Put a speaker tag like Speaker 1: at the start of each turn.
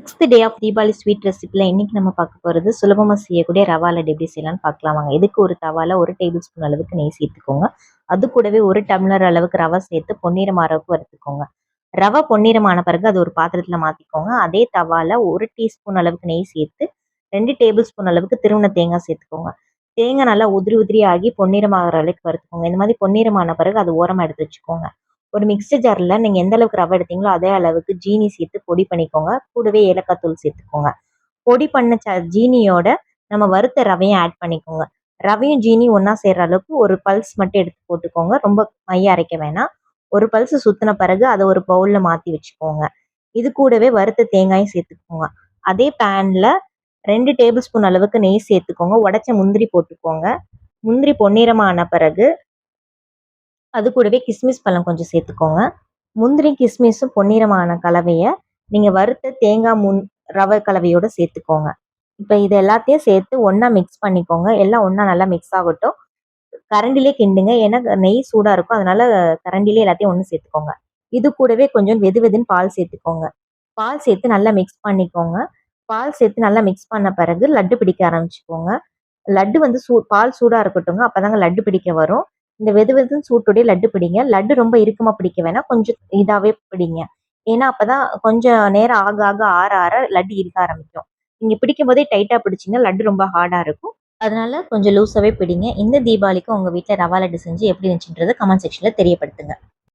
Speaker 1: 6th day of Deepavali sweet ரெசிபியில் இன்றைக்கி நம்ம பார்க்க போகிறது சுலபமாக செய்யக்கூடிய ரவா லட்டு எப்படி செய்யலாம்னு பார்க்கலாம் வாங்க. இதுக்கு ஒரு தவால 1 டேபிள் ஸ்பூன் அளவுக்கு நெய் சேர்த்துக்கோங்க. அது கூடவே 1 டம்ளர் அளவுக்கு ரவை சேர்த்து பொன்னிறம் ஆறவுக்கு வறுத்துக்கோங்க. ரவை பொன்னிறமான பிறகு அது ஒரு பாத்திரத்தில் மாற்றிக்கோங்க. அதே தவால 1 டீஸ்பூன் அளவுக்கு நெய் சேர்த்து 2 டேபிள் ஸ்பூன் அளவுக்கு திருவண்ண தேங்காய் சேர்த்துக்கோங்க. தேங்காய் நல்லா உதிரி உதிரி ஆகி பொன்னிறமாகிற அளவுக்கு வறுத்துக்கோங்க. இந்த மாதிரி பொன்னிறமான பிறகு அது ஓரமாக எடுத்து வச்சுக்கோங்க. ஒரு மிக்ஸர் ஜாரில் நீங்கள் எந்த அளவுக்கு ரவை எடுத்தீங்களோ அதே அளவுக்கு ஜீனி சேர்த்து பொடி பண்ணிக்கோங்க. கூடவே ஏலக்காய் தூள் சேர்த்துக்கோங்க. பொடி பண்ண ஜீனியோட நம்ம வறுத்த ரவையும் ஆட் பண்ணிக்கோங்க. ரவையும் ஜீனி ஒன்றா சேர்ற அளவுக்கு ஒரு பல்ஸ் மட்டும் எடுத்து போட்டுக்கோங்க. ரொம்ப மைய அரைக்க வேணாம். ஒரு பல்ஸ் சுற்றின பிறகு அதை ஒரு பவுலில் மாற்றி வச்சுக்கோங்க. இது கூடவே வறுத்த தேங்காயும் சேர்த்துக்கோங்க. அதே பேனில் 2 டேபிள் ஸ்பூன் அளவுக்கு நெய் சேர்த்துக்கோங்க. உடைச்ச முந்திரி போட்டுக்கோங்க. முந்திரி பொன்னிறமான பிறகு அது கூடவே கிஸ்மிஸ் பழம் கொஞ்சம் சேர்த்துக்கோங்க. முந்திரி கிஸ்மிஸும் பொன்னிறமான கலவையை நீங்கள் வறுத்த தேங்காய் ரவை கலவையோடு சேர்த்துக்கோங்க. இப்போ இது எல்லாத்தையும் சேர்த்து ஒன்றா மிக்ஸ் பண்ணிக்கோங்க. எல்லாம் ஒன்றா நல்லா மிக்ஸ் ஆகட்டும். கரண்டிலே கிண்டுங்க. ஏன்னா நெய் சூடாக இருக்கும், அதனால கரண்டிலே எல்லாத்தையும் ஒன்று சேர்த்துக்கோங்க. இது கூடவே கொஞ்சம் வெது வெதுன்னு பால் சேர்த்துக்கோங்க. பால் சேர்த்து நல்லா மிக்ஸ் பண்ணிக்கோங்க. பால் சேர்த்து நல்லா மிக்ஸ் பண்ண பிறகு லட்டு பிடிக்க ஆரம்பிச்சுக்கோங்க. லட்டு வந்து பால் சூடாக இருக்கட்டுங்க, அப்போதாங்க லட்டு பிடிக்க வரும். இந்த வெது வெதுன்னு சூட்டோடய லட்டு பிடிங்க. லட்டு ரொம்ப இறுக்கமாக பிடிக்க வேணாம், கொஞ்சம் இதாகவே பிடிங்க. ஏன்னா அப்போதான் கொஞ்சம் நேரம் ஆக ஆக ஆற ஆற லட்டு இருக்க ஆரம்பிக்கும். நீங்கள் பிடிக்கும் போதே டைட்டாக பிடிச்சிங்கன்னா லட்டு ரொம்ப ஹார்டாக இருக்கும். அதனால கொஞ்சம் லூஸாகவே பிடிங்க. இந்த தீபாவளிக்கு உங்கள் வீட்டில் ரவா லட்டு செஞ்சு எப்படி இருந்துச்சுன்றதை கமெண்ட் செக்ஷனில் தெரியப்படுத்துங்க.